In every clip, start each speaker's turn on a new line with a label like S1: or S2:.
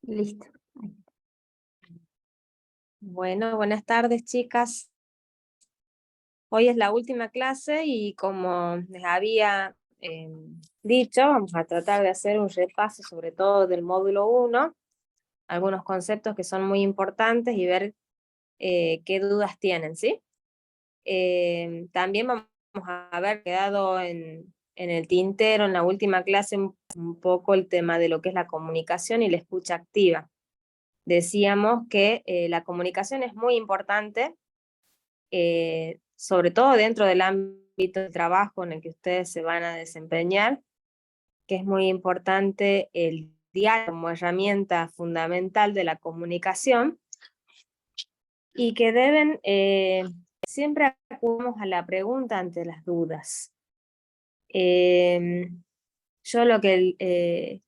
S1: Listo. Bueno, buenas tardes, chicas. Hoy es la última clase y como les había dicho, vamos a tratar de hacer un repaso sobre todo del módulo 1, algunos conceptos que son muy importantes y ver qué dudas tienen, ¿sí? También vamos a haber quedado en el tintero en la última clase un poco el tema de lo que es la comunicación y la escucha activa. Decíamos que la comunicación es muy importante, sobre todo dentro del ámbito de trabajo en el que ustedes se van a desempeñar, que es muy importante el diálogo como herramienta fundamental de la comunicación y que deben, siempre acudamos a la pregunta ante las dudas. Yo lo que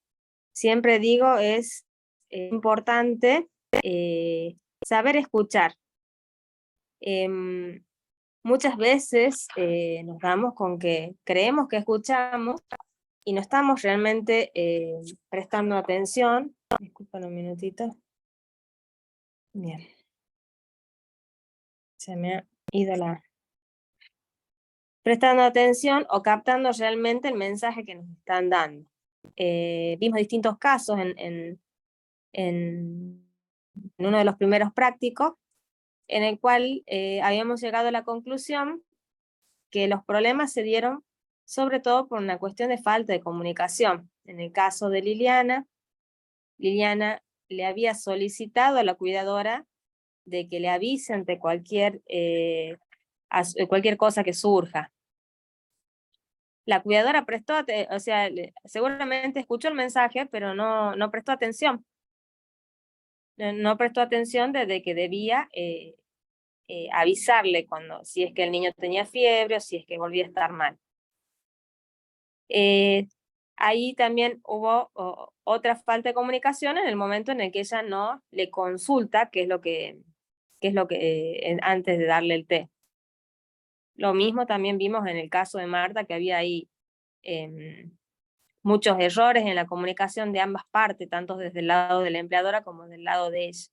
S1: siempre digo es importante saber escuchar. Muchas veces nos damos con que creemos que escuchamos y no estamos realmente prestando atención. Disculpen un minutito. Bien. Se me ha ido la... Prestando atención o captando realmente el mensaje que nos están dando. Vimos distintos casos en uno de los primeros prácticos, en el cual habíamos llegado a la conclusión que los problemas se dieron sobre todo por una cuestión de falta de comunicación. En el caso de Liliana, Liliana le había solicitado a la cuidadora de que le avise ante cualquier cosa que surja. La cuidadora prestó, o sea, seguramente escuchó el mensaje, pero no prestó atención. No prestó atención desde que debía avisarle si es que el niño tenía fiebre o si es que volvía a estar mal. Ahí también hubo otra falta de comunicación en el momento en el que ella no le consulta qué es lo que antes de darle el té. Lo mismo también vimos en el caso de Marta, que había ahí muchos errores en la comunicación de ambas partes, tanto desde el lado de la empleadora como del lado de ella.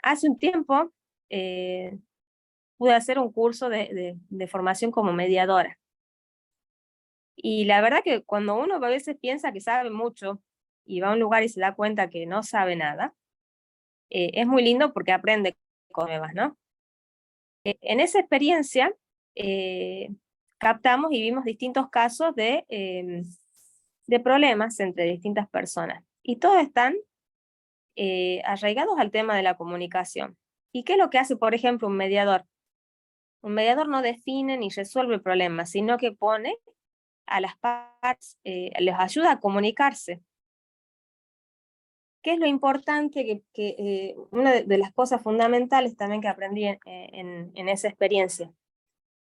S1: Hace un tiempo pude hacer un curso de formación como mediadora. Y la verdad que cuando uno a veces piensa que sabe mucho y va a un lugar y se da cuenta que no sabe nada, es muy lindo porque aprende cosas nuevas, ¿no? En esa experiencia captamos y vimos distintos casos de problemas entre distintas personas. Y todos están arraigados al tema de la comunicación. ¿Y qué es lo que hace, por ejemplo, un mediador? Un mediador no define ni resuelve problemas, sino que pone a las partes, les ayuda a comunicarse. ¿Qué es lo importante? Una de las cosas fundamentales también que aprendí en esa experiencia.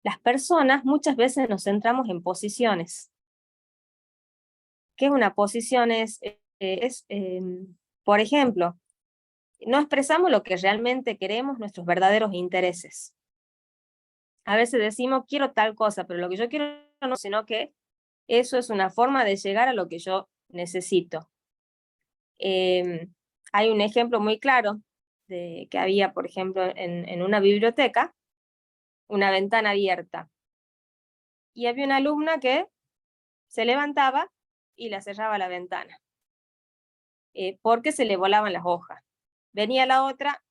S1: Las personas muchas veces nos centramos en posiciones. ¿Qué es una posición? Por ejemplo, no expresamos lo que realmente queremos, nuestros verdaderos intereses. A veces decimos, quiero tal cosa, pero lo que yo quiero no, sino que eso es una forma de llegar a lo que yo necesito. Hay un ejemplo muy claro de que había, por ejemplo, en una biblioteca, una ventana abierta. Y había una alumna que se levantaba y la cerraba la ventana, porque se le volaban las hojas. Venía la otra,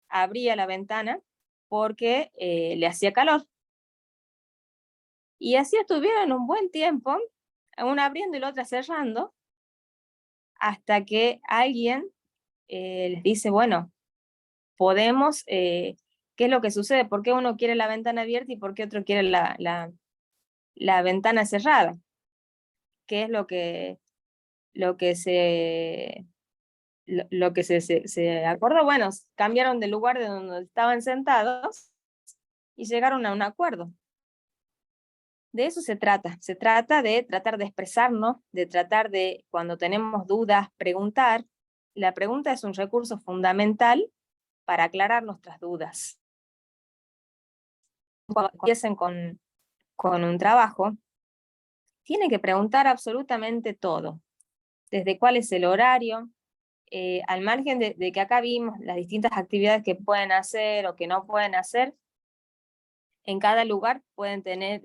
S1: abría la ventana porque le hacía calor. Y así estuvieron un buen tiempo, una abriendo y la otra cerrando, hasta que alguien les dice, bueno, podemos, ¿qué es lo que sucede? ¿Por qué uno quiere la ventana abierta y por qué otro quiere la ventana cerrada? ¿Qué es lo que se acordó? Bueno, cambiaron de lugar de donde estaban sentados y llegaron a un acuerdo. De eso se trata de tratar de expresarnos, de tratar de, cuando tenemos dudas, preguntar. La pregunta es un recurso fundamental para aclarar nuestras dudas. Cuando empiecen con un trabajo, tienen que preguntar absolutamente todo. desde cuál es el horario, al margen de que acá vimos las distintas actividades que pueden hacer o que no pueden hacer, en cada lugar pueden tener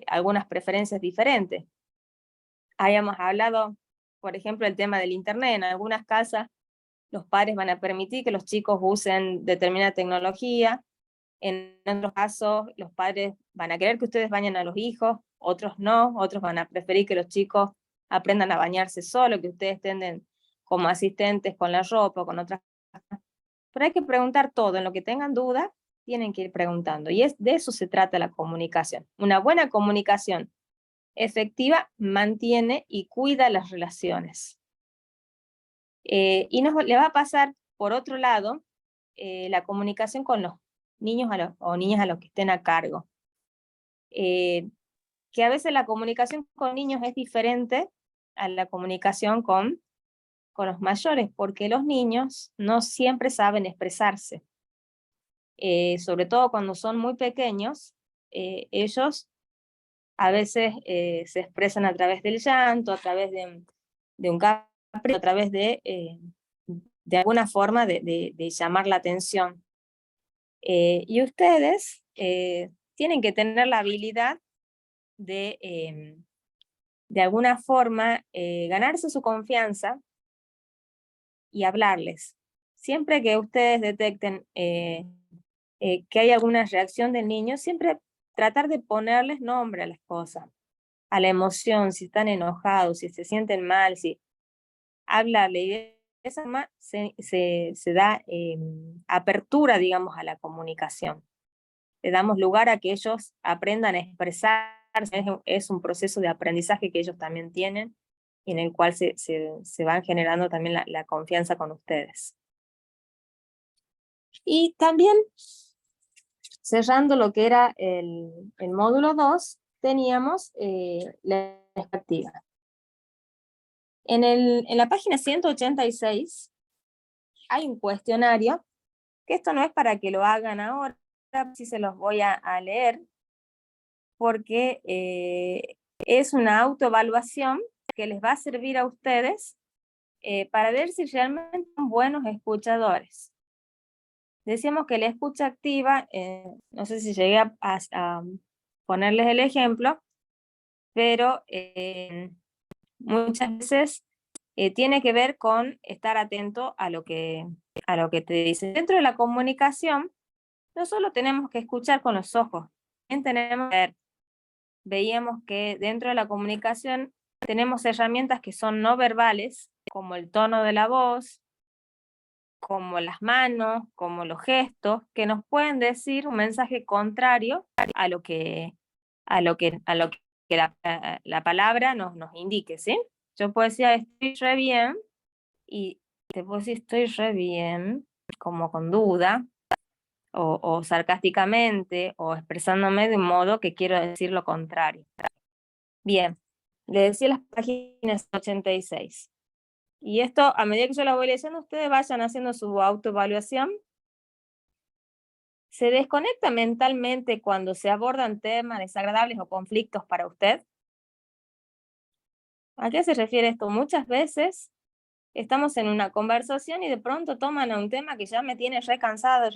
S1: algunas preferencias diferentes. Habíamos hablado, por ejemplo, el tema del internet. En algunas casas los padres van a permitir que los chicos usen determinada tecnología, en otros casos los padres van a querer que ustedes bañen a los hijos, otros no, otros van a preferir que los chicos aprendan a bañarse solo, que ustedes estén como asistentes con la ropa o con otras cosas. Pero hay que preguntar todo, en lo que tengan dudas, tienen que ir preguntando. Y de eso se trata la comunicación. Una buena comunicación efectiva mantiene y cuida las relaciones. Y le va a pasar, por otro lado, la comunicación con los niños o niñas a los que estén a cargo. Que a veces la comunicación con niños es diferente a la comunicación con los mayores, porque los niños no siempre saben expresarse. Sobre todo cuando son muy pequeños, ellos a veces se expresan a través del llanto, a través de un capricho, a través de alguna forma de llamar la atención. Y ustedes tienen que tener la habilidad de alguna forma ganarse su confianza y hablarles. Siempre que ustedes detecten que hay alguna reacción del niño, siempre tratar de ponerles nombre a las cosas, a la emoción, si están enojados, si se sienten mal, si hablarle. Y de esa forma se da apertura, digamos, a la comunicación. Le damos lugar a que ellos aprendan a expresarse. Es un proceso de aprendizaje que ellos también tienen y en el cual se van generando también la confianza con ustedes. Y también, cerrando lo que era el módulo 2, teníamos la expectativa. En la página 186 hay un cuestionario, que esto no es para que lo hagan ahora, sí se los voy a leer, porque es una autoevaluación que les va a servir a ustedes para ver si realmente son buenos escuchadores. Decíamos que la escucha activa, no sé si llegué a ponerles el ejemplo, pero muchas veces tiene que ver con estar atento a lo que te dicen. Dentro de la comunicación, no solo tenemos que escuchar con los ojos, también tenemos que ver. Veíamos que dentro de la comunicación tenemos herramientas que son no verbales, como el tono de la voz, como las manos, como los gestos, que nos pueden decir un mensaje contrario a lo que la palabra nos indique, ¿sí? Yo puedo decir, estoy re bien, y te puedo decir, estoy re bien, como con duda, o sarcásticamente, o expresándome de un modo que quiero decir lo contrario. Bien, le decía las páginas 86. Y esto, a medida que yo la voy leyendo, ustedes vayan haciendo su autoevaluación. ¿Se desconecta mentalmente cuando se abordan temas desagradables o conflictos para usted? ¿A qué se refiere esto? Muchas veces estamos en una conversación y de pronto toman a un tema que ya me tiene re cansado,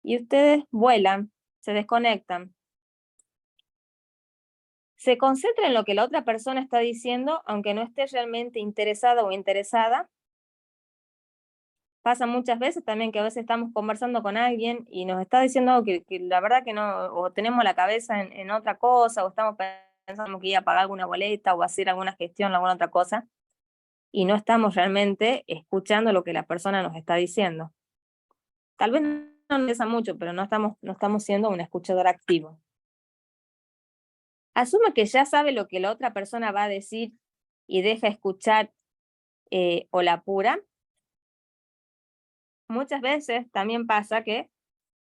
S1: y ustedes vuelan, se desconectan. Se concentra en lo que la otra persona está diciendo, aunque no esté realmente interesada o interesada. Pasa muchas veces también que a veces estamos conversando con alguien y nos está diciendo algo que la verdad que no, o tenemos la cabeza en otra cosa, o estamos pensando que iba a pagar alguna boleta o hacer alguna gestión o alguna otra cosa, y no estamos realmente escuchando lo que la persona nos está diciendo. Tal vez no nos interesa mucho, pero no estamos siendo un escuchador activo. Asume que ya sabe lo que la otra persona va a decir y deja escuchar o la apura. Muchas veces también pasa que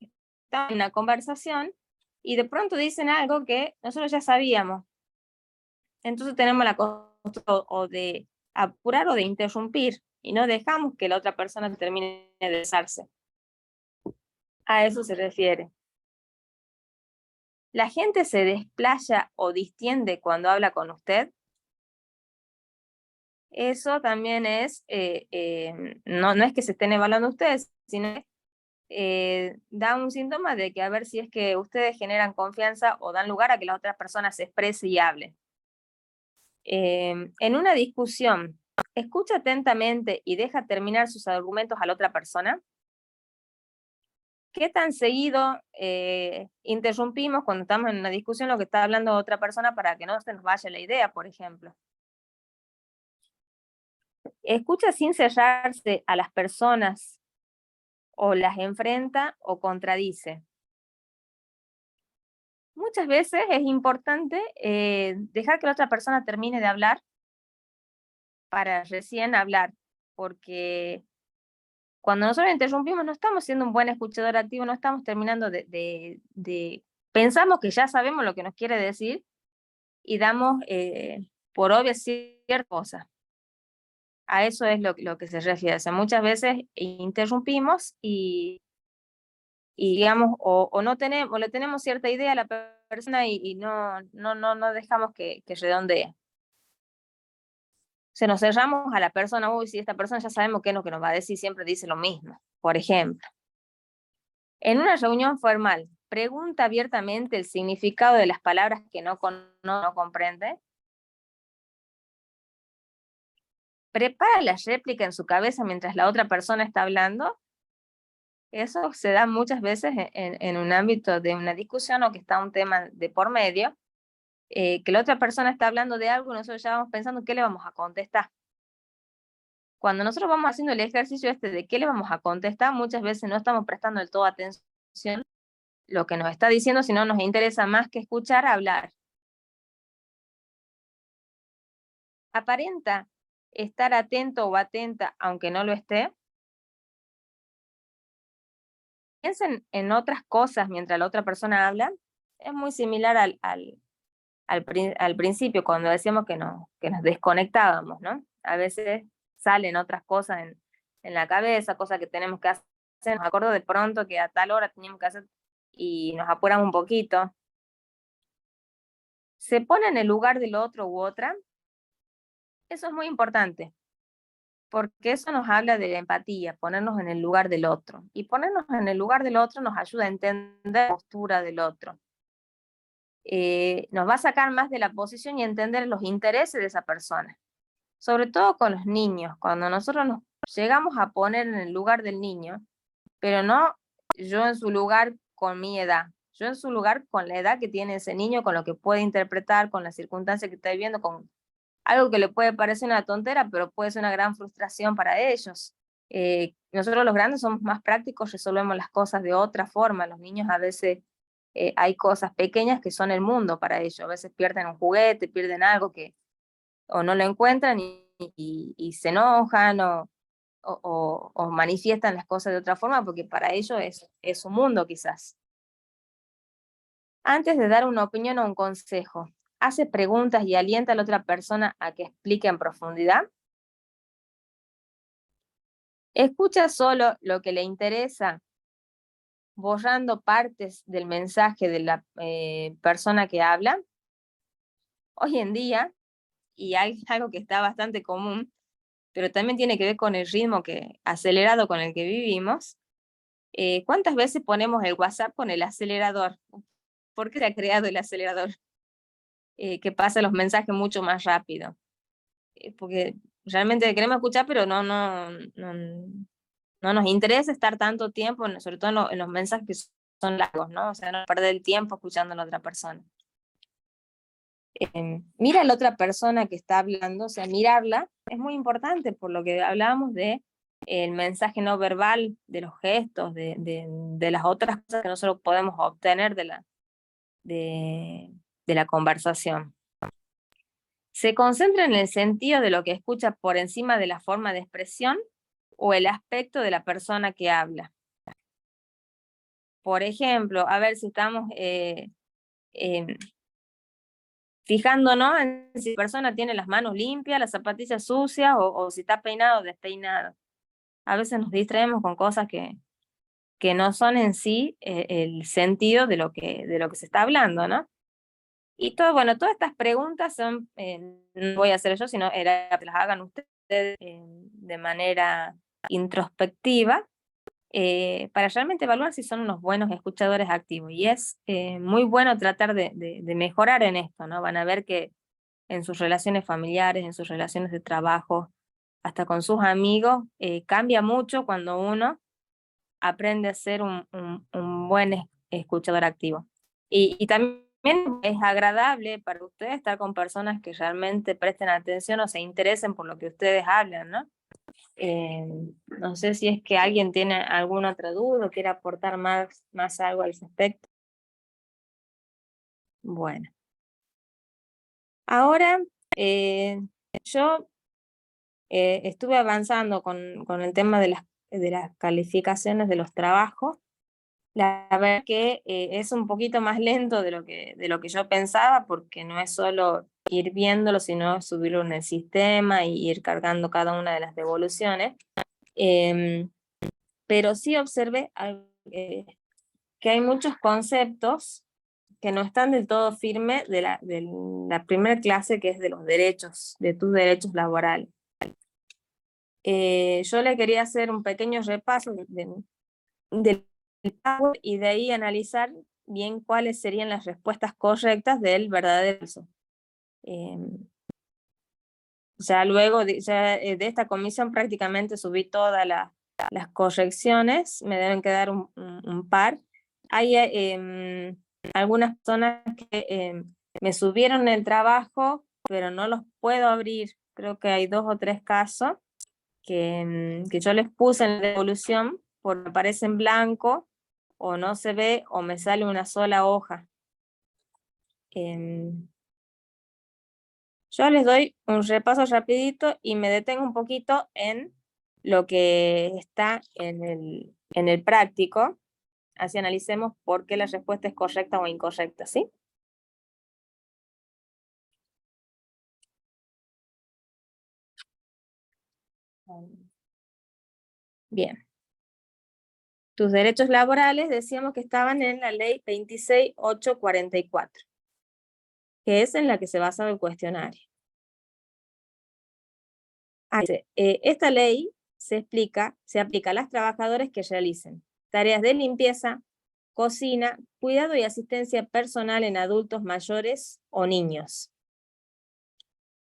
S1: estamos en una conversación y de pronto dicen algo que nosotros ya sabíamos. Entonces tenemos la costumbre o de apurar o de interrumpir y no dejamos que la otra persona termine de expresarse. A eso se refiere. ¿La gente se desplaya o distiende cuando habla con usted? eso también es, no es que se estén evaluando ustedes, sino da un síntoma de que a ver si es que ustedes generan confianza o dan lugar a que la otra persona se exprese y hable. En una discusión, escucha atentamente y deja terminar sus argumentos a la otra persona. ¿Qué tan seguido interrumpimos cuando estamos en una discusión lo que está hablando otra persona para que no se nos vaya la idea, por ejemplo? Escucha sin cerrarse a las personas o las enfrenta o contradice. Muchas veces es importante dejar que la otra persona termine de hablar para recién hablar, porque cuando nosotros interrumpimos no estamos siendo un buen escuchador activo, no estamos terminando pensamos que ya sabemos lo que nos quiere decir y damos por obvia ciertas cosas. A eso es lo que se refiere. O sea, muchas veces interrumpimos y digamos, o no tenemos, o le tenemos cierta idea a la persona y no dejamos que redondee. Se nos cerramos a la persona, uy, si esta persona ya sabemos qué es lo que nos va a decir, siempre dice lo mismo, por ejemplo. En una reunión formal, pregunta abiertamente el significado de las palabras que no comprende. Prepara la réplica en su cabeza mientras la otra persona está hablando. Eso se da muchas veces en un ámbito de una discusión o que está un tema de por medio, que la otra persona está hablando de algo y nosotros ya vamos pensando qué le vamos a contestar. Cuando nosotros vamos haciendo el ejercicio de qué le vamos a contestar, muchas veces no estamos prestando del todo atención lo que nos está diciendo, sino nos interesa más que escuchar hablar. Aparenta estar atento o atenta aunque no lo esté. Piensen en otras cosas mientras la otra persona habla. Es muy similar al principio, cuando decíamos que nos desconectábamos, ¿no? A veces salen otras cosas en la cabeza, cosas que tenemos que hacer. Nos acuerdo de pronto que a tal hora teníamos que hacer y nos apuramos un poquito. Se pone en el lugar del otro u otra. Eso es muy importante, porque eso nos habla de la empatía, ponernos en el lugar del otro. Y ponernos en el lugar del otro nos ayuda a entender la postura del otro. Nos va a sacar más de la posición y entender los intereses de esa persona. Sobre todo con los niños, cuando nosotros nos llegamos a poner en el lugar del niño, pero no yo en su lugar con mi edad, yo en su lugar con la edad que tiene ese niño, con lo que puede interpretar, con las circunstancias que está viviendo, con algo que le puede parecer una tontera, pero puede ser una gran frustración para ellos. Nosotros los grandes somos más prácticos, resolvemos las cosas de otra forma. Los niños a veces hay cosas pequeñas que son el mundo para ellos. A veces pierden un juguete, pierden algo que o no lo encuentran y se enojan o manifiestan las cosas de otra forma porque para ellos es su mundo quizás. Antes de dar una opinión o un consejo, hace preguntas y alienta a la otra persona a que explique en profundidad. Escucha solo lo que le interesa, borrando partes del mensaje de la persona que habla. Hoy en día, y hay algo que está bastante común, pero también tiene que ver con el ritmo acelerado con el que vivimos. ¿Cuántas veces ponemos el WhatsApp con el acelerador? ¿Por qué se ha creado el acelerador? Que pasa los mensajes mucho más rápido. Porque realmente queremos escuchar, pero no nos interesa estar tanto tiempo, sobre todo en los mensajes que son largos, ¿no? O sea, no perder el tiempo escuchando a la otra persona. Mira a la otra persona que está hablando, o sea, mirarla es muy importante por lo que hablábamos de el mensaje no verbal, de los gestos, de las otras cosas que nosotros podemos obtener de la conversación. Se concentra en el sentido de lo que escucha por encima de la forma de expresión o el aspecto de la persona que habla. Por ejemplo, a ver si estamos fijándonos en si la persona tiene las manos limpias, las zapatillas sucias o si está peinado o despeinado. A veces nos distraemos con cosas que no son en sí el sentido de lo que se está hablando, ¿no? Y todo, bueno, todas estas preguntas son, no voy a hacer yo, sino era que las hagan ustedes de manera introspectiva, para realmente evaluar si son unos buenos escuchadores activos. Y es muy bueno tratar de mejorar en esto, ¿no? Van a ver que en sus relaciones familiares, en sus relaciones de trabajo, hasta con sus amigos, cambia mucho cuando uno aprende a ser un buen escuchador activo. Y también es agradable para ustedes estar con personas que realmente presten atención o se interesen por lo que ustedes hablan, ¿no? No sé si es que alguien tiene alguna otra duda o quiere aportar más algo al respecto. Bueno, ahora yo estuve avanzando con el tema de las calificaciones de los trabajos. La verdad que es un poquito más lento de lo que yo pensaba, porque no es solo ir viéndolo, sino subirlo en el sistema y ir cargando cada una de las devoluciones. Em, pero sí observé que hay muchos conceptos que no están del todo firmes de la primera clase, que es de los derechos, de tus derechos laborales. Yo le quería hacer un pequeño repaso del PowerPoint y de ahí analizar bien cuáles serían las respuestas correctas del verdadero falso. Ya luego de esta comisión prácticamente subí todas las correcciones, me deben quedar un par. Hay algunas personas que me subieron el trabajo, pero no los puedo abrir. Creo que hay 2 o 3 casos que yo les puse en la devolución porque aparece en blanco, o no se ve, o me sale una sola hoja. Yo les doy un repaso rapidito y me detengo un poquito en lo que está en el práctico, así analicemos por qué la respuesta es correcta o incorrecta, ¿sí? Bien. Tus derechos laborales decíamos que estaban en la ley 26844, que es en la que se basa el cuestionario. Esta ley se aplica a las trabajadoras que realicen tareas de limpieza, cocina, cuidado y asistencia personal en adultos mayores o niños.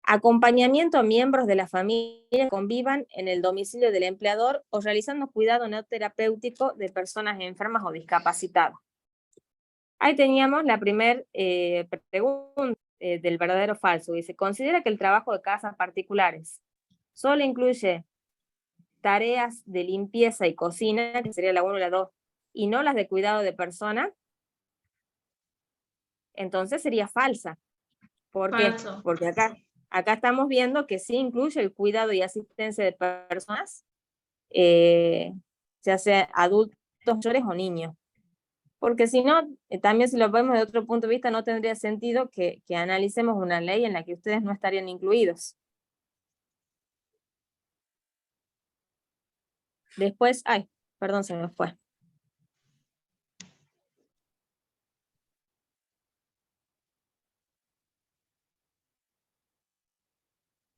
S1: Acompañamiento a miembros de la familia que convivan en el domicilio del empleador o realizando cuidado no terapéutico de personas enfermas o discapacitadas. Ahí teníamos la primera pregunta del verdadero o falso. Dice, ¿considera que el trabajo de casas particulares solo incluye tareas de limpieza y cocina, que sería la 1 y la 2, y no las de cuidado de persona? Entonces sería falsa. ¿Por qué?
S2: Falso.
S1: Porque acá estamos viendo que sí incluye el cuidado y asistencia de personas, ya sea adultos mayores o niños. Porque si no, también si lo vemos de otro punto de vista, no tendría sentido que analicemos una ley en la que ustedes no estarían incluidos. Después, ay, perdón, se me fue.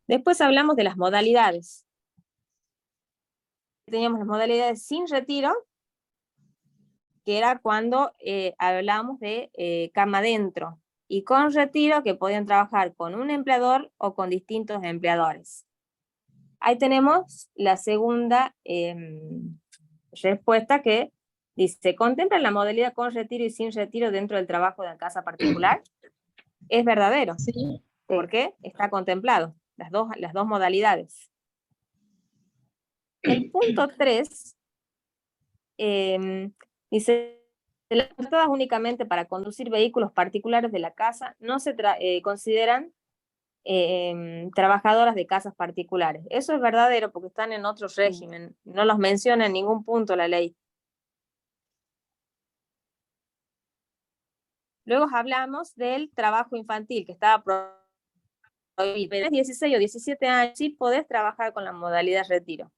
S1: Después hablamos de las modalidades. Teníamos las modalidades sin retiro, que era cuando hablábamos de cama adentro, y con retiro, que podían trabajar con un empleador o con distintos empleadores. Ahí tenemos la segunda respuesta, que dice, ¿contempla la modalidad con retiro y sin retiro dentro del trabajo de casa particular? Es verdadero,
S2: Sí.
S1: porque está contemplado, las dos modalidades. El punto 3 dice, las contratadas únicamente para conducir vehículos particulares de la casa no se consideran trabajadoras de casas particulares. Eso es verdadero porque están en otro régimen, no los menciona en ningún punto la ley. Luego hablamos del trabajo infantil, que estaba prohibido. Pero 16 o 17 años sí podés trabajar con la modalidad retiro.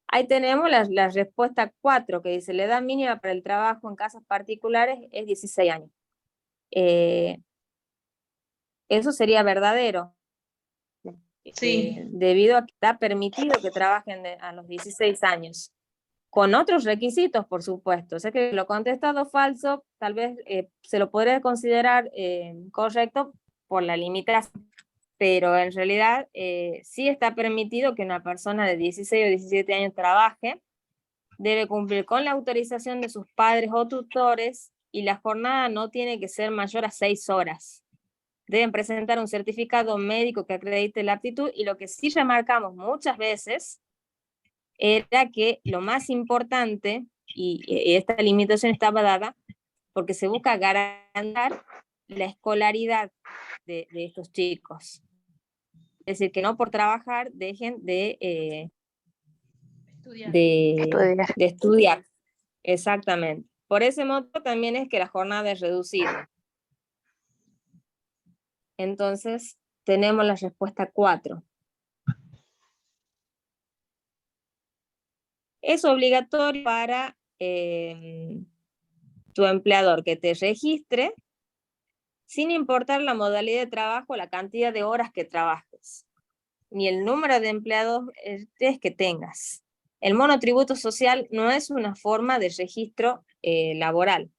S1: Ahí tenemos la respuesta 4, que dice, la edad mínima para el trabajo en casas particulares es 16 años. eso sería verdadero.
S2: Sí.
S1: Debido a que está permitido que trabajen a los 16 años. Con otros requisitos, por supuesto. O sea que lo contestado falso, tal vez se lo podría considerar correcto por la limitación, pero en realidad sí está permitido que una persona de 16 o 17 años trabaje, debe cumplir con la autorización de sus padres o tutores y la jornada no tiene que ser mayor a 6 horas. Deben presentar un certificado médico que acredite la aptitud y lo que sí remarcamos muchas veces era que lo más importante, y esta limitación estaba dada, porque se busca garantizar la escolaridad de estos chicos. Es decir, que no por trabajar dejen de estudiar. Exactamente. Por ese motivo también es que la jornada es reducida. Entonces, tenemos la respuesta 4. Es obligatorio para tu empleador que te registre sin importar la modalidad de trabajo, la cantidad de horas que trabajes, ni el número de empleados que tengas. El monotributo social no es una forma de registro laboral.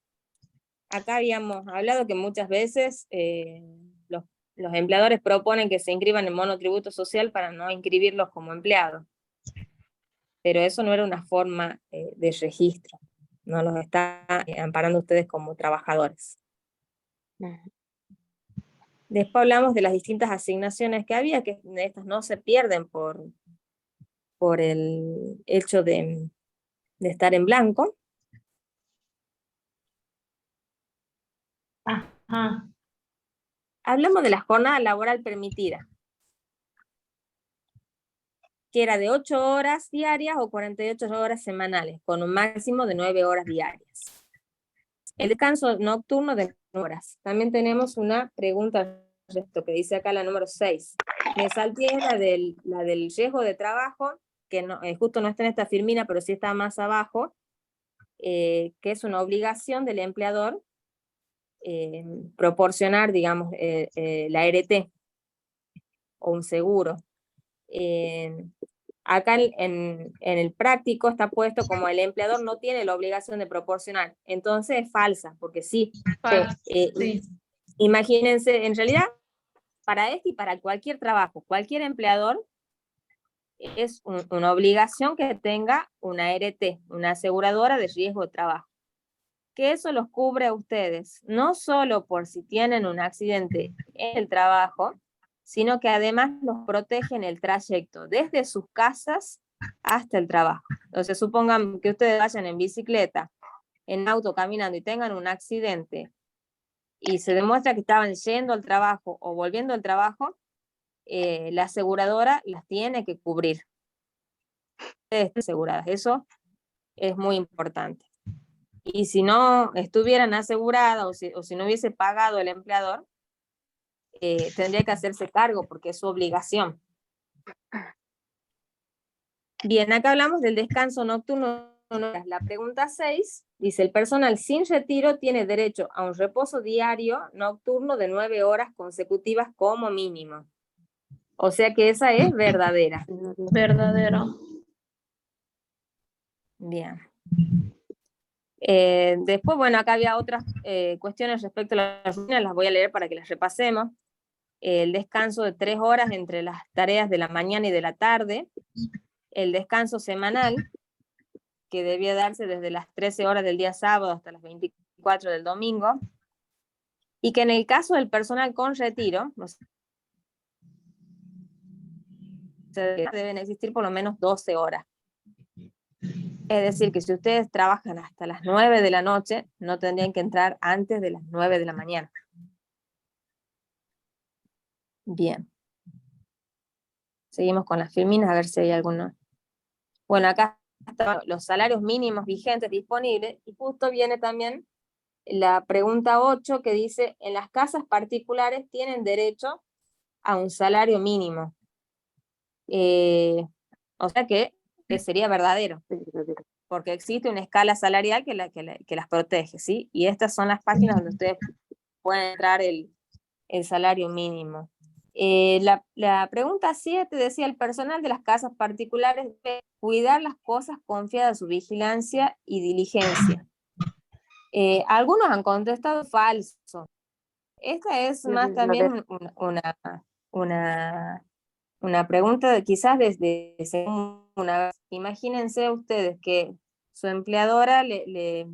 S1: Acá habíamos hablado que muchas veces los empleadores proponen que se inscriban en monotributo social para no inscribirlos como empleados. Pero eso no era una forma de registro. No los está amparando ustedes como trabajadores. Después hablamos de las distintas asignaciones que había, que estas no se pierden por el hecho de estar en blanco.
S2: Ajá.
S1: Hablamos de la jornada laboral permitida, que era de 8 horas diarias o 48 horas semanales, con un máximo de 9 horas diarias. El descanso nocturno de 9 horas. También tenemos una pregunta que dice acá la número 6. Me salté la del riesgo de trabajo, que no, justo no está en esta firmina, pero sí está más abajo, que es una obligación del empleador proporcionar, digamos, la RT o un seguro. Acá en el práctico está puesto como el empleador no tiene la obligación de proporcionar. Entonces es falsa, porque sí.
S2: Sí.
S1: Imagínense, en realidad, para este y para cualquier trabajo, cualquier empleador es una obligación que tenga una RT, una aseguradora de riesgo de trabajo. Que eso los cubre a ustedes, no solo por si tienen un accidente en el trabajo, sino que además los protege en el trayecto, desde sus casas hasta el trabajo. Entonces, supongan que ustedes vayan en bicicleta, en auto, caminando y tengan un accidente y se demuestra que estaban yendo al trabajo o volviendo al trabajo, la aseguradora las tiene que cubrir. Ustedes están aseguradas. Eso es muy importante. Y si no estuvieran aseguradas o si no hubiese pagado el empleador, tendría que hacerse cargo porque es su obligación. Bien, acá hablamos del descanso nocturno. La pregunta 6 dice, el personal sin retiro tiene derecho a un reposo diario nocturno de 9 horas consecutivas como mínimo. O sea que esa es verdadera.
S2: Verdadero.
S1: Bien. Después, bueno, acá había otras cuestiones respecto a las rutinas, las voy a leer para que las repasemos. El descanso de 3 horas entre las tareas de la mañana y de la tarde, el descanso semanal, que debía darse desde las 13 horas del día sábado hasta las 24 del domingo, y que en el caso del personal con retiro, deben existir por lo menos 12 horas. Es decir, que si ustedes trabajan hasta las 9 de la noche, no tendrían que entrar antes de las 9 de la mañana. Bien. Seguimos con las firminas a ver si hay alguno. Bueno, acá están los salarios mínimos vigentes disponibles y justo viene también la pregunta 8 que dice, en las casas particulares tienen derecho a un salario mínimo. O sea que sería verdadero, porque existe una escala salarial que las protege, ¿sí? Y estas son las páginas donde ustedes pueden entrar el el salario mínimo. La pregunta 7 decía, el personal de las casas particulares debe cuidar las cosas confiadas a su vigilancia y diligencia. Algunos han contestado falso. Esta es más también una pregunta quizás desde una... Imagínense ustedes que su empleadora les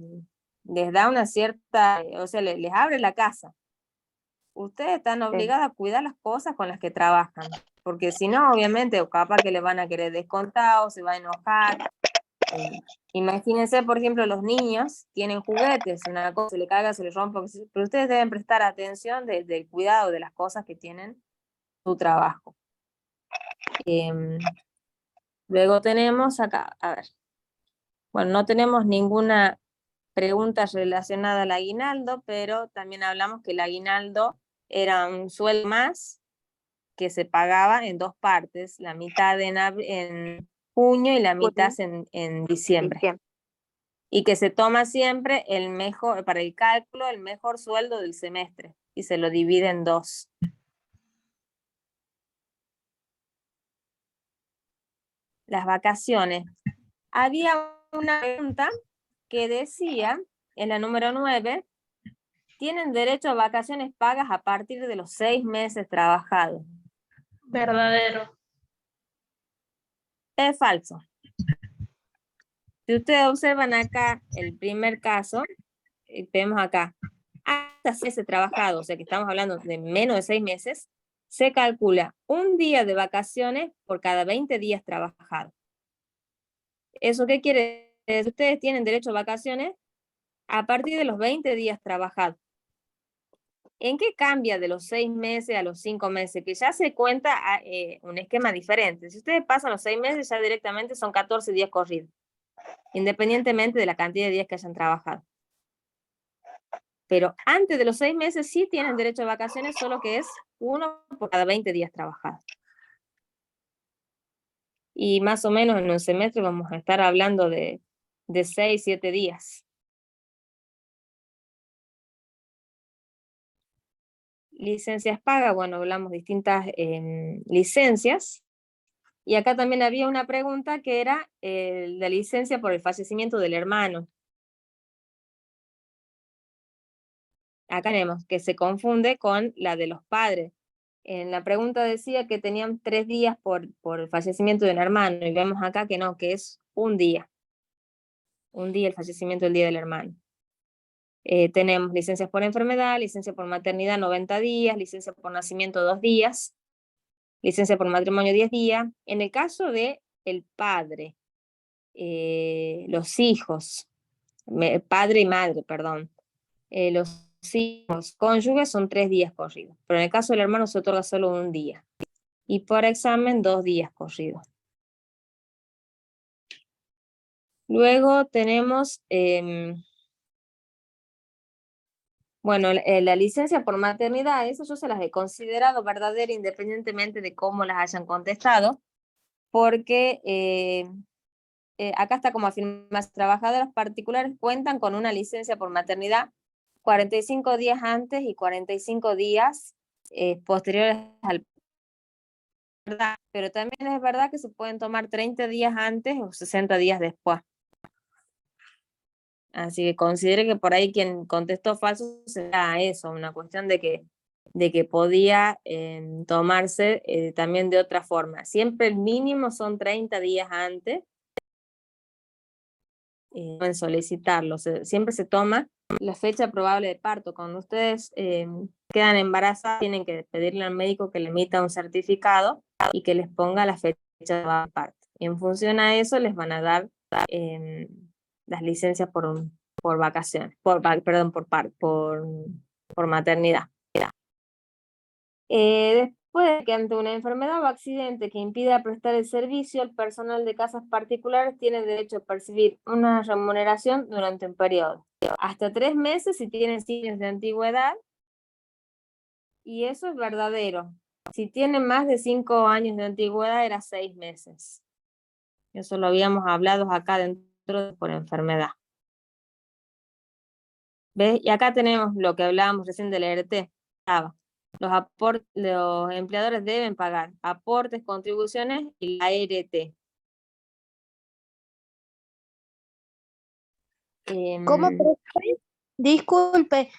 S1: da una cierta, o sea, les abre la casa. Ustedes están obligados a cuidar las cosas con las que trabajan, porque si no, obviamente, o capaz que le van a querer descontar o se va a enojar. Imagínense, por ejemplo, los niños tienen juguetes, una cosa se le caiga, se le rompe, pero ustedes deben prestar atención del cuidado de las cosas que tienen su trabajo. Luego tenemos acá, a ver, bueno, no tenemos ninguna pregunta relacionada al aguinaldo, pero también hablamos que el aguinaldo era un sueldo más que se pagaba en dos partes, la mitad en junio y la mitad en diciembre. Y que se toma siempre el mejor, para el cálculo, el mejor sueldo del semestre, y se lo divide en dos. Las vacaciones. Había una pregunta que decía, en la número 9, tienen derecho a vacaciones pagas a partir de los 6 meses trabajados.
S2: Verdadero.
S1: Es falso. Si ustedes observan acá el primer caso, vemos acá, hasta 6 meses trabajados, o sea que estamos hablando de menos de 6 meses, se calcula un día de vacaciones por cada 20 días trabajados. ¿Eso qué quiere decir? Ustedes tienen derecho a vacaciones a partir de los 20 días trabajados. ¿En qué cambia de los 6 meses a los 5 meses? Que ya se cuenta un esquema diferente. Si ustedes pasan los 6 meses, ya directamente son 14 días corridos, independientemente de la cantidad de días que hayan trabajado. Pero antes de los 6 meses sí tienen derecho a vacaciones, solo que es uno por cada 20 días trabajados. Y más o menos en un semestre vamos a estar hablando de 6, 7 días. Licencias pagas, bueno, hablamos de distintas licencias. Y acá también había una pregunta que era la licencia por el fallecimiento del hermano. Acá tenemos que se confunde con la de los padres. En la pregunta decía que tenían 3 días por el fallecimiento de un hermano, y vemos acá que no, que es un día. Un día el fallecimiento del día del hermano. Tenemos licencias por enfermedad, licencia por maternidad 90 días, licencia por nacimiento 2 días, licencia por matrimonio 10 días. En el caso de el padre, los hijos, padre y madre, perdón, los hijos cónyuges son 3 días corridos, pero en el caso del hermano se otorga solo un día, y por examen 2 días corridos. Luego tenemos, bueno, la licencia por maternidad, eso yo se las he considerado verdadera independientemente de cómo las hayan contestado, porque acá está como afirmación, trabajadoras particulares cuentan con una licencia por maternidad 45 días antes y 45 días posteriores al... Pero también es verdad que se pueden tomar 30 días antes o 60 días después. Así que considere que por ahí quien contestó falso será eso, una cuestión de que podía tomarse también de otra forma. Siempre el mínimo son 30 días antes en solicitarlo. Siempre se toma la fecha probable de parto. Cuando ustedes quedan embarazadas, tienen que pedirle al médico que le emita un certificado y que les ponga la fecha de parto. Y en función a eso les van a dar las licencias por vacaciones, por maternidad. Después de que ante una enfermedad o accidente que impida prestar el servicio, el personal de casas particulares tiene derecho a percibir una remuneración durante un periodo. Hasta 3 meses si tienen 5 años de antigüedad, y eso es verdadero. Si tienen más de 5 años de antigüedad era 6 meses. Eso lo habíamos hablado acá dentro de por enfermedad. ¿Ves? Y acá tenemos lo que hablábamos recién del ERT. los empleadores deben pagar aportes, contribuciones y la ART.
S3: ¿Cómo, profe? Disculpe,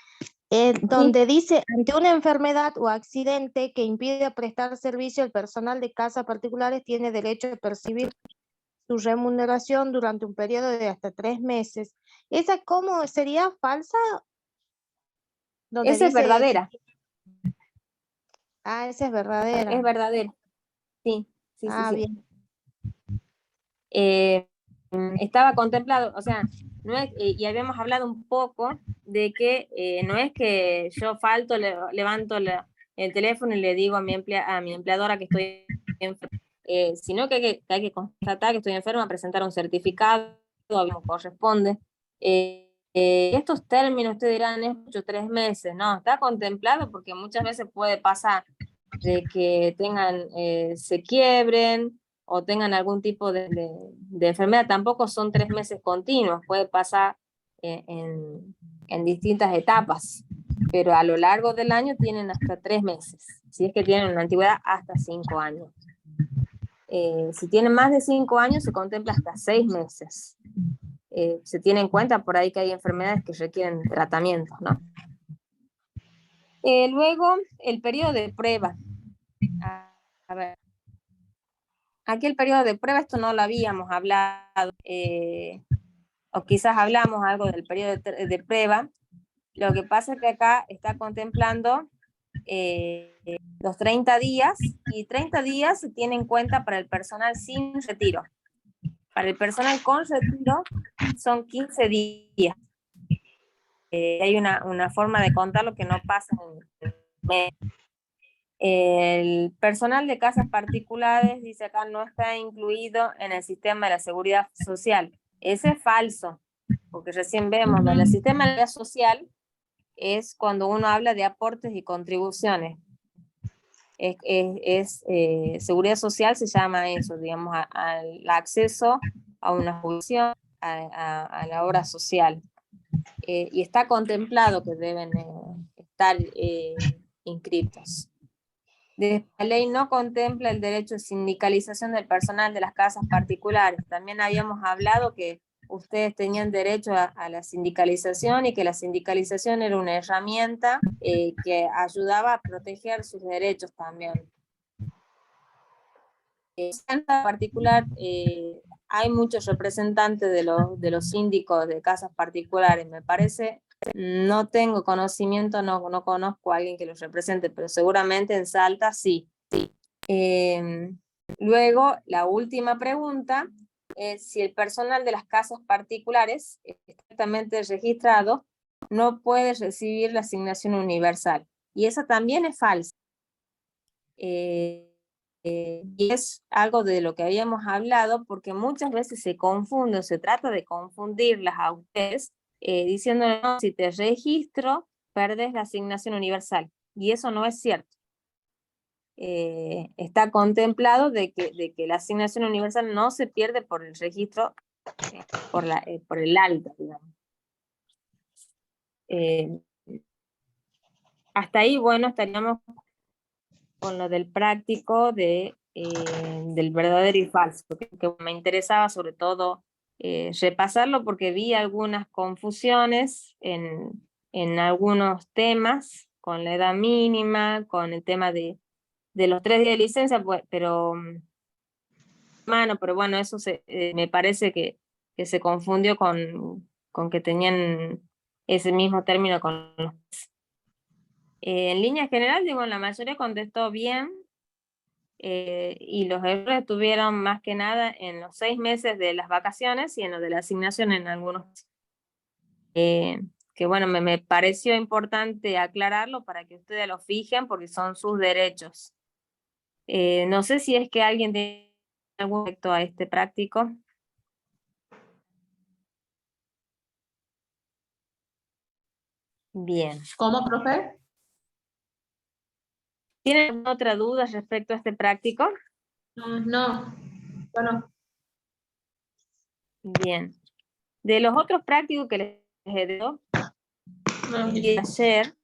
S3: donde dice, ante una enfermedad o accidente que impide prestar servicio, el personal de casas particulares tiene derecho a percibir su remuneración durante un periodo de hasta 3 meses. ¿Esa cómo sería falsa? Donde
S1: Esa es
S3: dice
S1: verdadera.
S3: esa es verdadera.
S1: Es verdadera. Sí, sí, sí.
S3: Bien.
S1: Estaba contemplado, o sea, no es, y habíamos hablado un poco de que no es que yo falto, levanto el teléfono y le digo a mi empleadora que estoy enferma, sino que hay que constatar que estoy enferma, presentar un certificado, como corresponde. Estos términos, ustedes dirán, es mucho 3 meses, no, está contemplado porque muchas veces puede pasar de que tengan, se quiebren, o tengan algún tipo de enfermedad, tampoco son 3 meses continuos, puede pasar en distintas etapas, pero a lo largo del año tienen hasta 3 meses, si es que tienen una antigüedad hasta 5 años. Si tienen más de 5 años se contempla hasta 6 meses. Se tiene en cuenta por ahí que hay enfermedades que requieren tratamientos, ¿no? Luego, el periodo de prueba. A ver. Aquí el periodo de prueba, esto no lo habíamos hablado, o quizás hablamos algo del periodo de prueba. Lo que pasa es que acá está contemplando los 30 días, y 30 días se tiene en cuenta para el personal sin retiro. Para el personal con retiro son 15 días. Hay una forma de contarlo que no pasa en mes. El personal de casas particulares, dice acá, no está incluido en el sistema de la seguridad social. Ese es falso, porque recién vemos, el sistema de la seguridad social es cuando uno habla de aportes y contribuciones. Seguridad social se llama eso, digamos, al acceso a una jubilación, a la obra social. Y está contemplado que deben estar inscritos. La ley no contempla el derecho de sindicalización del personal de las casas particulares. También habíamos hablado que ustedes tenían derecho a la sindicalización y que la sindicalización era una herramienta que ayudaba a proteger sus derechos también. En casa particular hay muchos representantes de los síndicos de casas particulares, me parece. No tengo conocimiento, no conozco a alguien que los represente, pero seguramente en Salta sí. Luego, la última pregunta es si el personal de las casas particulares, estrictamente registrado, no puede recibir la asignación universal. Y esa también es falsa. Y es algo de lo que habíamos hablado, porque muchas veces se confunde, se trata de confundirlas a ustedes, diciendo, no, si te registro, perdes la asignación universal. Y eso no es cierto. Está contemplado de que la asignación universal no se pierde por el registro, por el alta, digamos. Hasta ahí, bueno, estaríamos con lo del práctico del verdadero y falso, que me interesaba sobre todo repasarlo porque vi algunas confusiones en algunos temas, con la edad mínima, con el tema de los 3 días de licencia, pues, pero bueno, eso me parece que se confundió con que tenían ese mismo término con los... en línea general, digo, la mayoría contestó bien, y los errores estuvieron más que nada en los 6 meses de las vacaciones y en lo de la asignación en algunos. Que bueno, me pareció importante aclararlo para que ustedes lo fijen porque son sus derechos. No sé si es que alguien tiene algún respecto a este práctico. Bien.
S2: ¿Cómo, profe?
S1: ¿Tienen alguna otra duda respecto a este práctico?
S2: No. Bueno,
S1: Bien. De los otros prácticos que les he dado
S2: no.
S1: ayer,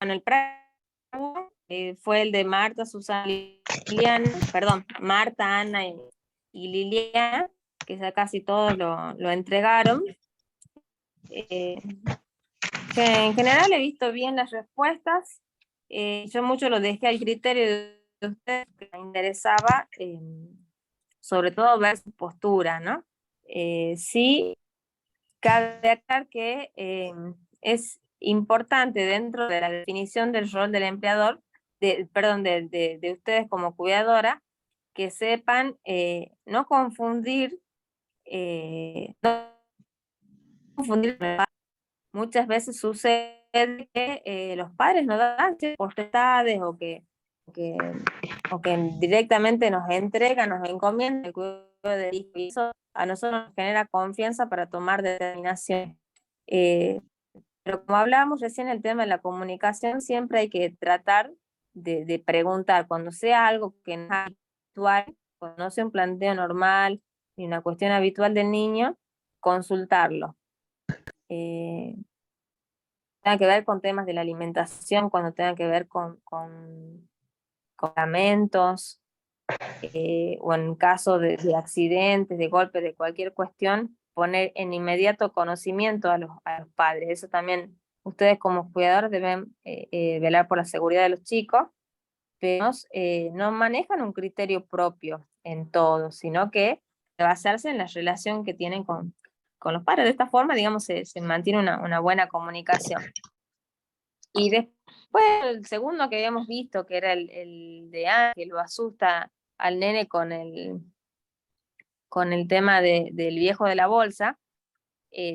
S1: bueno, el fue el de Marta, Susana, Liliana, perdón, Marta, Ana y Liliana, que ya casi todos lo entregaron. Que en general he visto bien las respuestas. Yo mucho lo dejé al criterio de ustedes, que me interesaba, sobre todo ver su postura, ¿no? Sí, cabe aclarar que es importante dentro de la definición del rol del empleador, perdón, de ustedes como cuidadora, que sepan no confundir, no confundir. Muchas veces sucede que los padres no dan potestades o que directamente nos entregan, nos encomiendan el cuidado del hijo, y eso a nosotros nos genera confianza para tomar determinaciones. Pero como hablábamos recién, el tema de la comunicación, siempre hay que tratar de preguntar cuando sea algo que no es habitual, cuando no sea un planteo normal ni una cuestión habitual del niño, consultarlo. Tenga que ver con temas de la alimentación, cuando tenga que ver con lamentos, o en caso de accidentes, de golpes, de cualquier cuestión, poner en inmediato conocimiento a los padres. Eso también, ustedes como cuidadores deben velar por la seguridad de los chicos, pero no manejan un criterio propio en todo, sino que basarse en la relación que tienen con los padres. De esta forma, digamos, se mantiene una buena comunicación. Y después el segundo que habíamos visto, que era el de que lo asusta al nene con el tema del viejo de la bolsa,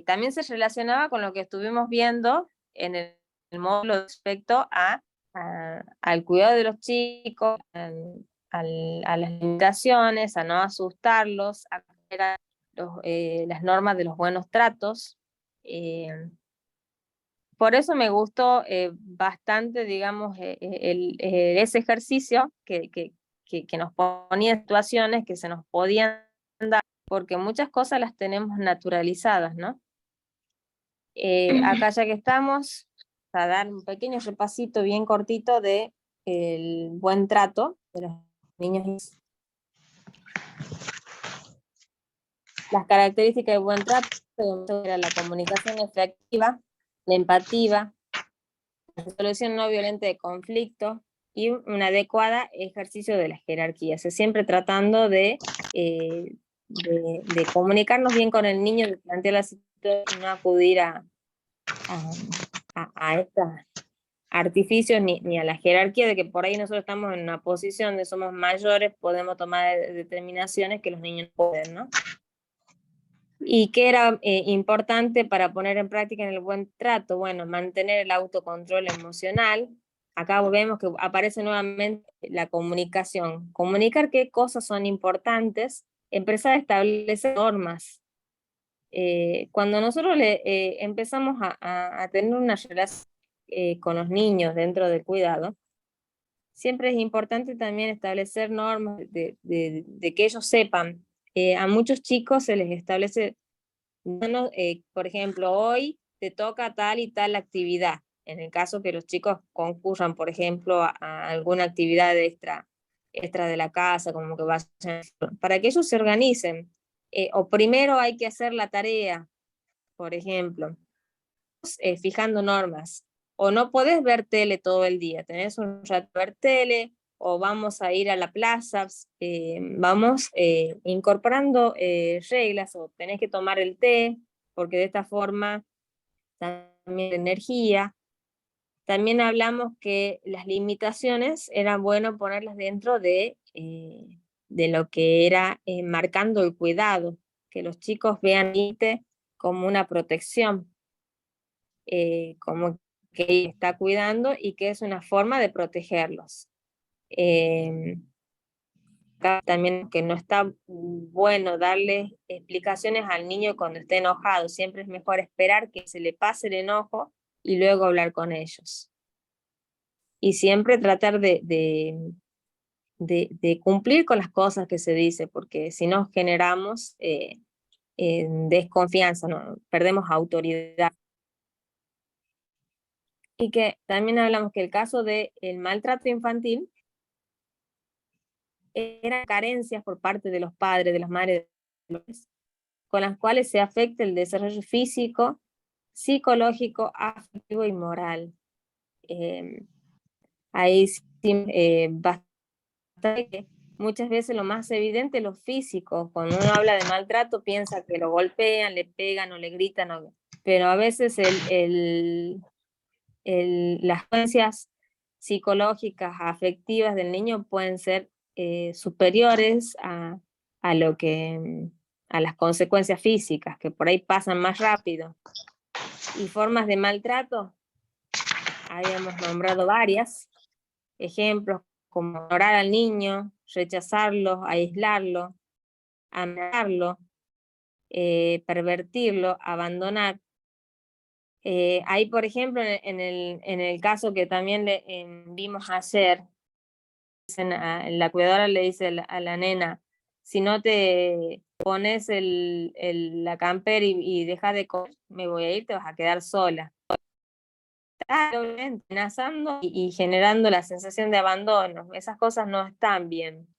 S1: también se relacionaba con lo que estuvimos viendo en el módulo respecto al cuidado de los chicos, a las limitaciones, a no asustarlos, a cumplir las normas de los buenos tratos. Por eso me gustó bastante, digamos, ese ejercicio que nos ponía en situaciones que se nos podían dar, porque muchas cosas las tenemos naturalizadas, ¿no? Acá ya que estamos, a dar un pequeño repasito bien cortito de el buen trato de los niños. Las características de buen trato era la comunicación efectiva, la empatía, la resolución no violenta de conflictos y un adecuado ejercicio de la jerarquía. O sea, siempre tratando de comunicarnos bien con el niño, de plantear la situación y no acudir a estos artificios ni a la jerarquía de que por ahí nosotros estamos en una posición donde somos mayores, podemos tomar determinaciones que los niños no pueden, ¿no? ¿Y qué era importante para poner en práctica en el buen trato? Bueno, mantener el autocontrol emocional. Acá vemos que aparece nuevamente la comunicación. Comunicar qué cosas son importantes, empezar a establecer normas. Cuando nosotros empezamos a tener una relación con los niños dentro del cuidado, siempre es importante también establecer normas de que ellos sepan. A muchos chicos se les establece, por ejemplo, hoy te toca tal y tal actividad. En el caso que los chicos concurran, por ejemplo, a alguna actividad extra de la casa, como que vayan, para que ellos se organicen. O primero hay que hacer la tarea, por ejemplo, fijando normas. O no podés ver tele todo el día, tenés un rato de ver tele, o vamos a ir a la plaza, vamos incorporando reglas, o tenés que tomar el té, porque de esta forma también energía. También hablamos que las limitaciones eran bueno ponerlas dentro de lo que era marcando el cuidado, que los chicos vean como una protección, como que está cuidando y que es una forma de protegerlos. También que no está bueno darle explicaciones al niño cuando esté enojado, siempre es mejor esperar que se le pase el enojo y luego hablar con ellos. Y siempre tratar de cumplir con las cosas que se dice, porque si no generamos desconfianza, ¿no? Perdemos autoridad. Y que también hablamos que el caso del maltrato infantil eran carencias por parte de los padres, de las madres, con las cuales se afecta el desarrollo físico, psicológico, afectivo y moral. Ahí sí, bastante, muchas veces lo más evidente es lo físico. Cuando uno habla de maltrato piensa que lo golpean, le pegan o le gritan, pero a veces las consecuencias psicológicas, afectivas del niño pueden ser superiores a lo que a las consecuencias físicas, que por ahí pasan más rápido. Y formas de maltrato, habíamos nombrado varias ejemplos, como ignorar al niño, rechazarlo, aislarlo, amenazarlo, pervertirlo, abandonar. Ahí, por ejemplo, en el caso que también vimos ayer, la cuidadora le dice a la nena, si no te pones la camper y dejas de comer, me voy a ir, te vas a quedar sola. Está amenazando y generando la sensación de abandono. Esas cosas no están bien.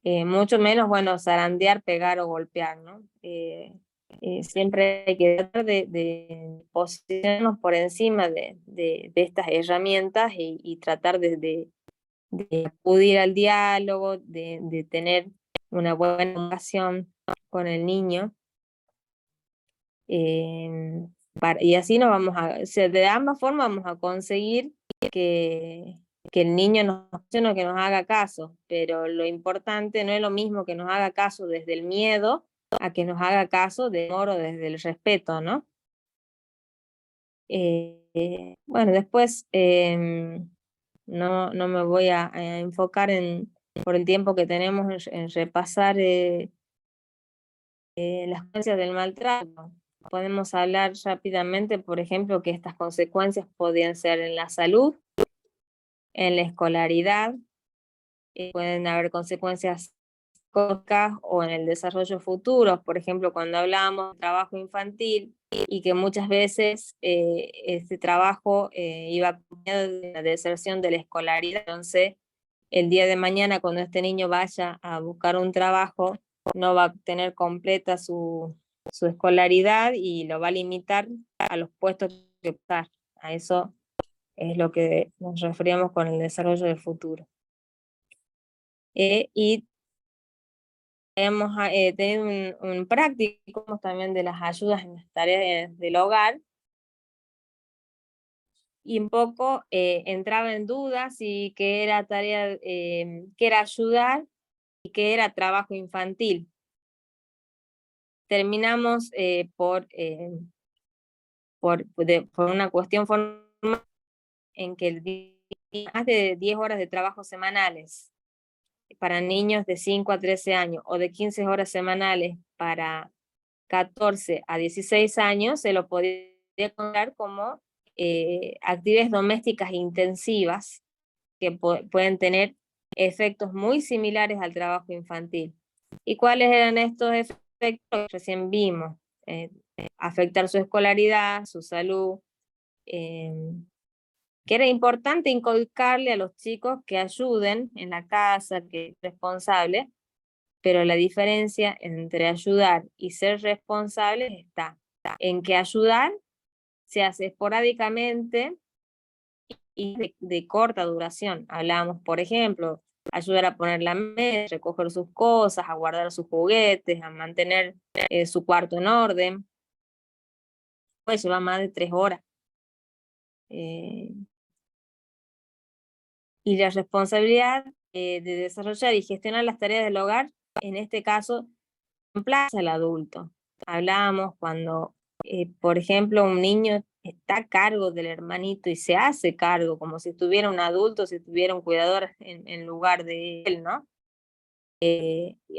S1: Mucho menos, bueno, zarandear, pegar o golpear, ¿no? Siempre hay que tratar de posicionarnos por encima de estas herramientas y tratar de acudir al diálogo, de tener una buena relación con el niño. Y así nos vamos o sea, de ambas formas vamos a conseguir que el niño que nos haga caso, pero lo importante no es lo mismo que nos haga caso desde el miedo a que nos haga caso de amor o desde el respeto, ¿no? Bueno, después no me voy a enfocar por el tiempo que tenemos en repasar las consecuencias del maltrato. Podemos hablar rápidamente, por ejemplo, que estas consecuencias podrían ser en la salud, en la escolaridad, pueden haber consecuencias psicológicas o en el desarrollo futuro. Por ejemplo, cuando hablamos de trabajo infantil y que muchas veces este trabajo iba acompañado de la deserción de la escolaridad, entonces el día de mañana cuando este niño vaya a buscar un trabajo, no va a tener completa su escolaridad y lo va a limitar a los puestos que optar. A eso es lo que nos referíamos con el desarrollo del futuro. Y hemos tenido un práctico también de las ayudas en las tareas del hogar, y un poco entraba en dudas si qué era tarea, qué era ayudar y qué era trabajo infantil. Terminamos por una cuestión formal en que más de 10 horas de trabajo semanales para niños de 5 a 13 años o de 15 horas semanales para 14 a 16 años se lo podía contar como actividades domésticas intensivas que pueden tener efectos muy similares al trabajo infantil. ¿Y cuáles eran estos efectos que recién vimos? Afectar su escolaridad, su salud, que era importante inculcarle a los chicos que ayuden en la casa, que es responsable, pero la diferencia entre ayudar y ser responsable está en que ayudar se hace esporádicamente y de corta duración. Hablábamos, por ejemplo, ayudar a poner la mesa, recoger sus cosas, a guardar sus juguetes, a mantener su cuarto en orden. Puede llevar más de 3 horas. Y la responsabilidad de desarrollar y gestionar las tareas del hogar, en este caso, reemplaza al adulto. Hablábamos cuando, por ejemplo, un niño está a cargo del hermanito y se hace cargo, como si tuviera un adulto, si tuviera un cuidador en lugar de él, ¿no?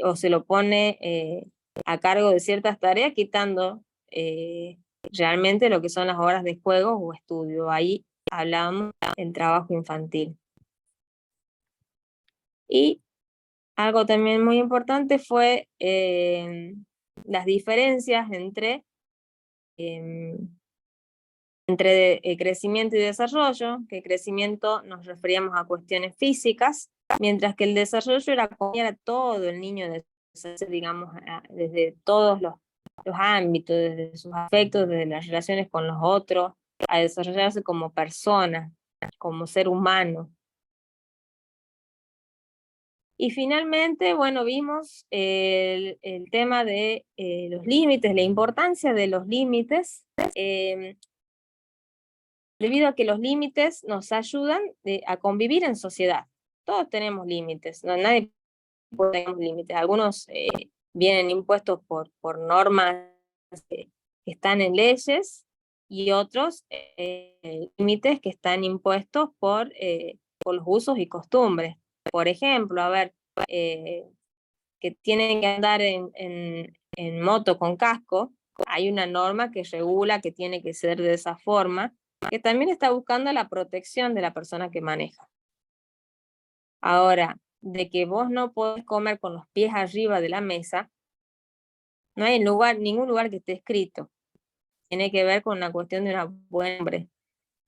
S1: O se lo pone a cargo de ciertas tareas, quitando realmente lo que son las horas de juego o estudio. Ahí hablamos del trabajo infantil. Y algo también muy importante fue las diferencias entre entre crecimiento y desarrollo, que crecimiento nos referíamos a cuestiones físicas, mientras que el desarrollo era acompañar a todo el niño, digamos, desde todos los ámbitos, desde sus afectos, desde las relaciones con los otros, a desarrollarse como persona, como ser humano. Y finalmente, bueno, vimos el tema de los límites, la importancia de los límites, debido a que los límites nos ayudan a convivir en sociedad. Todos tenemos límites, no, nadie puede tener límites. Algunos vienen impuestos por normas que están en leyes y otros límites que están impuestos por los usos y costumbres. Por ejemplo, a ver, que tienen que andar en moto con casco, hay una norma que regula que tiene que ser de esa forma, que también está buscando la protección de la persona que maneja. Ahora, de que vos no podés comer con los pies arriba de la mesa, no hay ningún lugar que esté escrito. Tiene que ver con una cuestión de una buena hombre,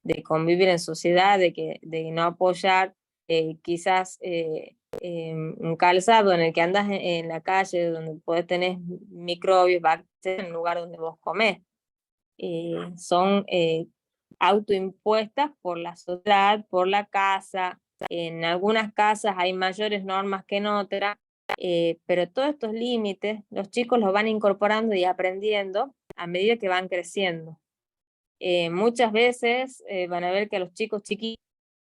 S1: de convivir en sociedad, de no apoyar quizás un calzado en el que andas en la calle, donde podés tener microbios, bacterias, en el lugar donde vos comés. Son autoimpuestas por la sociedad, por la casa. En algunas casas hay mayores normas que en otras, pero todos estos límites los chicos los van incorporando y aprendiendo a medida que van creciendo. Muchas veces van a ver que a los chicos chiquitos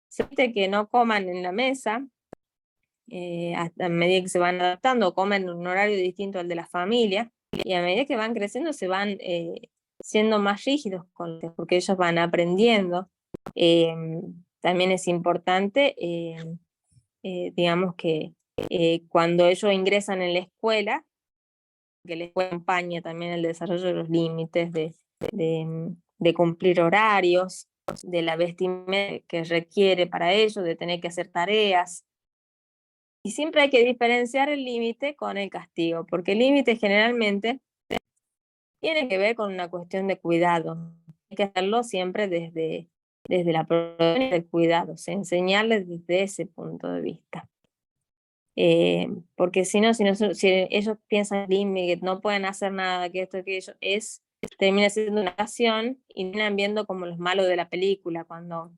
S1: se pide que no coman en la mesa, hasta a medida que se van adaptando, comen en un horario distinto al de la familia, y a medida que van creciendo se van siendo más rígidos porque ellos van aprendiendo. También es importante, digamos que cuando ellos ingresan en la escuela, que la escuela acompaña también el desarrollo de los límites, de cumplir horarios, de la vestimenta que requiere para ello, de tener que hacer tareas. Y siempre hay que diferenciar el límite con el castigo, porque el límite generalmente tiene que ver con una cuestión de cuidado. Hay que hacerlo siempre desde la protección y el cuidado, enseñarles desde ese punto de vista. Porque si ellos piensan que no pueden hacer nada, que esto, que ello, termina siendo una acción y terminan viendo como los malos de la película, cuando al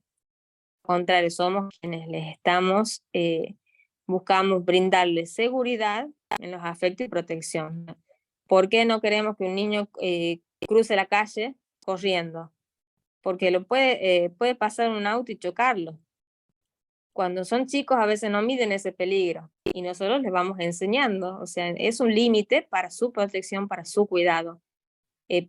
S1: contrario somos quienes les estamos, buscamos brindarles seguridad en los afectos y protección. ¿Por qué no queremos que un niño cruce la calle corriendo? Porque puede pasar un auto y chocarlo. Cuando son chicos a veces no miden ese peligro y nosotros les vamos enseñando, o sea, es un límite para su protección, para su cuidado.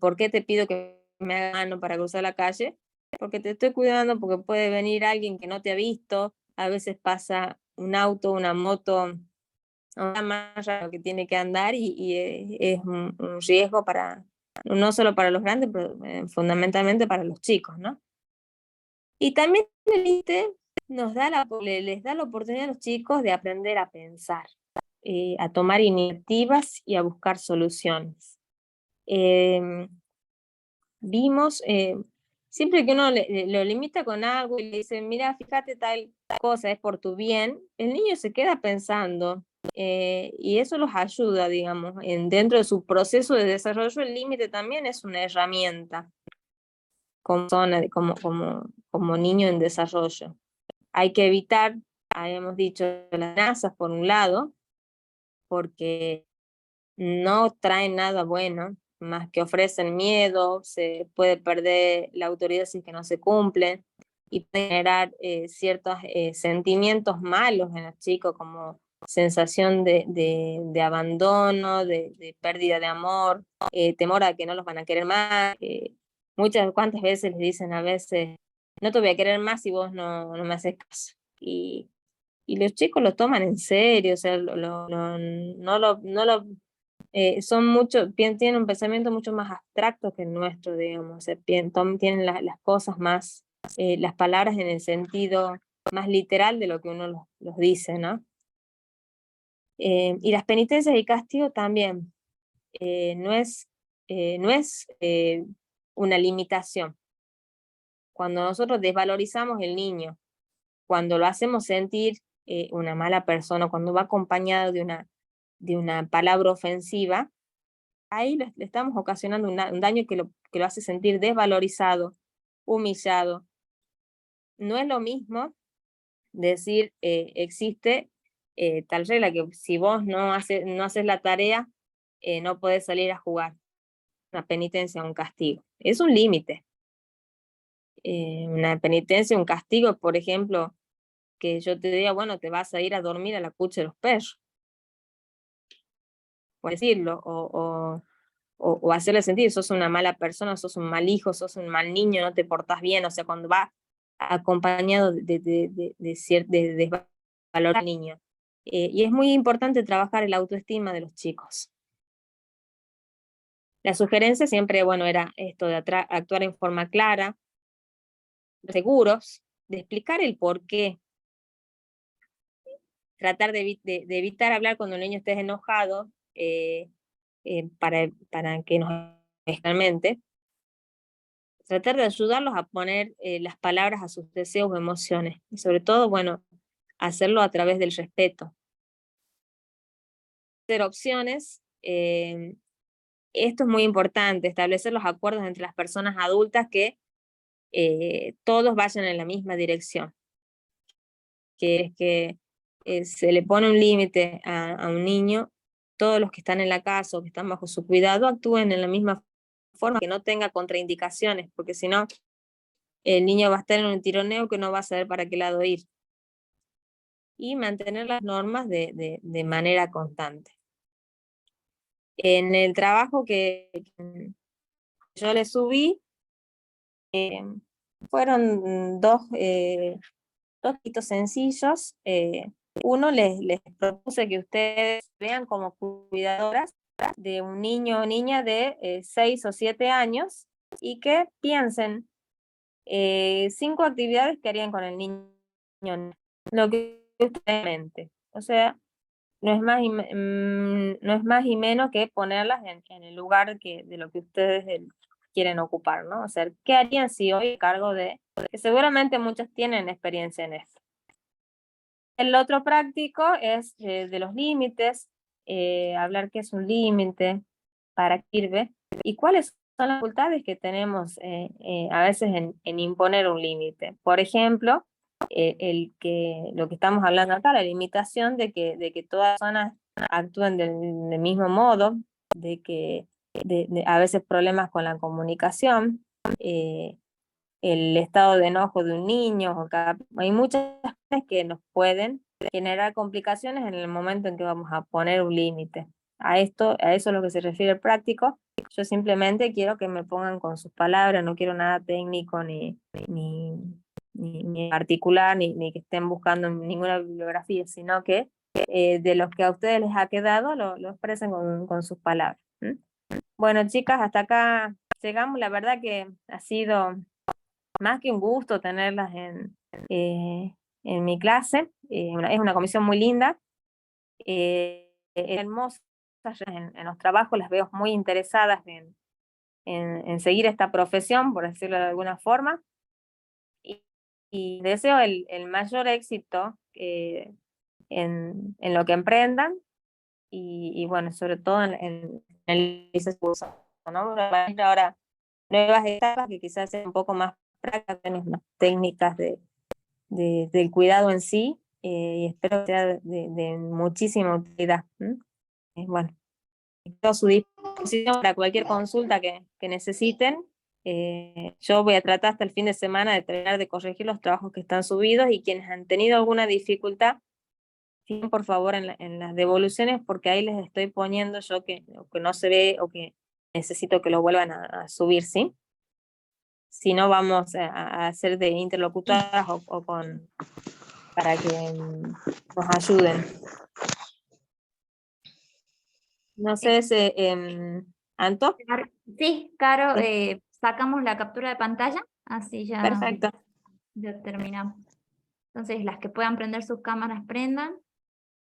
S1: ¿Por qué te pido que me haga mano para cruzar la calle? Porque te estoy cuidando, porque puede venir alguien que no te ha visto, a veces pasa un auto, una moto, una malla que tiene que andar y es un riesgo no solo para los grandes, pero fundamentalmente para los chicos, ¿no? Y también el límite les da la oportunidad a los chicos de aprender a pensar, a tomar iniciativas y a buscar soluciones. Vimos, siempre que uno lo limita con algo y le dice, mira, fíjate tal cosa, es por tu bien, el niño se queda pensando y eso los ayuda, digamos, dentro de su proceso de desarrollo. El límite también es una herramienta como niño en desarrollo. Hay que evitar, habíamos dicho, las amenazas por un lado, porque no traen nada bueno, más que ofrecen miedo, se puede perder la autoridad si es que no se cumplen, y puede generar ciertos sentimientos malos en los chicos, como sensación de abandono, de pérdida de amor, temor a que no los van a querer más. Cuántas veces les dicen a veces, no te voy a querer más si vos no me haces caso. Y los chicos lo toman en serio, o sea, tienen un pensamiento mucho más abstracto que el nuestro, digamos, o sea, tienen las cosas más, las palabras en el sentido más literal de lo que uno los dice, ¿no? Y las penitencias y castigo también, no es una limitación. cuando nosotros desvalorizamos el niño, cuando lo hacemos sentir una mala persona, cuando va acompañado de una palabra ofensiva, ahí le estamos ocasionando un daño que lo hace sentir desvalorizado, humillado. No es lo mismo decir, existe tal regla que si vos no haces la tarea, no podés salir a jugar. Una penitencia, un castigo. Es un límite. Una penitencia, un castigo, por ejemplo, que yo te diga, bueno, te vas a ir a dormir a la cucha de los perros. Por decirlo, o hacerle sentir, sos una mala persona, sos un mal hijo, sos un mal niño, no te portás bien, o sea, cuando va acompañado de desvalorar al niño. Y es muy importante trabajar el autoestima de los chicos. La sugerencia siempre, bueno, era esto de actuar en forma clara, seguros, de explicar el por qué. Tratar de evitar hablar cuando el niño esté enojado, para que nos realmente. Tratar de ayudarlos a poner las palabras a sus deseos o emociones. Y sobre todo, bueno, hacerlo a través del respeto. Hacer opciones. Esto es muy importante, establecer los acuerdos entre las personas adultas que todos vayan en la misma dirección. Que es que se le pone un límite a un niño, todos los que están en la casa o que están bajo su cuidado actúen en la misma forma, que no tenga contraindicaciones, porque si no, el niño va a estar en un tironeo que no va a saber para qué lado ir. Y mantener las normas de manera constante. En el trabajo que yo le subí, fueron dos hitos sencillos. Uno, les propuse que ustedes vean como cuidadoras de un niño o niña de 6 o 7 años y que piensen 5 actividades que harían con el niño, lo que ustedes mente. O sea, no es más y menos que ponerlas en el lugar de lo que ustedes quieren ocupar, ¿no? O sea, ¿qué harían si hoy a cargo de, que seguramente muchos tienen experiencia en esto? El otro práctico es de los límites, hablar qué es un límite, para qué sirve y cuáles son las dificultades que tenemos a veces en imponer un límite. Por ejemplo, lo que estamos hablando acá, la limitación de que todas las personas actúen del mismo modo, de que a veces problemas con la comunicación, el estado de enojo de un niño, hay muchas cosas que nos pueden generar complicaciones en el momento en que vamos a poner un límite. A eso es lo que se refiere el práctico. Yo simplemente quiero que me pongan con sus palabras, no quiero nada técnico ni particular, ni que estén buscando ninguna bibliografía, sino que de los que a ustedes les ha quedado lo expresen con sus palabras. Bueno, chicas, hasta acá llegamos. La verdad que ha sido más que un gusto tenerlas en mi clase. Es una comisión muy linda, hermosa en los trabajos, las veo muy interesadas en seguir esta profesión, por decirlo de alguna forma, y deseo el mayor éxito en lo que emprendan, y bueno, sobre todo en el curso, ¿no? Ahora nuevas etapas que quizás sean un poco más prácticas, más técnicas del cuidado en sí, y espero que sea de muchísima utilidad. Bueno, estoy a su disposición para cualquier consulta que necesiten. Yo voy a tratar hasta el fin de semana de terminar de corregir los trabajos que están subidos, y quienes han tenido alguna dificultad, fijen por favor en las devoluciones, porque ahí les estoy poniendo yo que no se ve o que necesito que lo vuelvan a subir, ¿sí? Si no, vamos a hacer de interlocutoras para que nos ayuden. No sé, Anto.
S4: Sí, Caro, sacamos la captura de pantalla, así ya,
S1: Perfecto.
S4: ya terminamos. Entonces, las que puedan prender sus cámaras, prendan,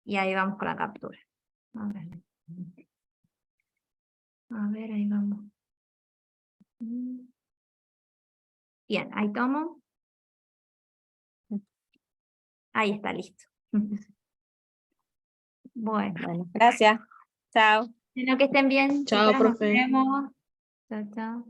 S4: y ahí vamos con la captura. A ver, ahí vamos. Bien, ahí tomo. Ahí está, listo. Bueno,
S1: Bueno, gracias. Chao.
S4: bueno, que estén bien.
S2: Chao,
S4: chicas, nos
S2: profe.
S4: vemos. Chao, chao.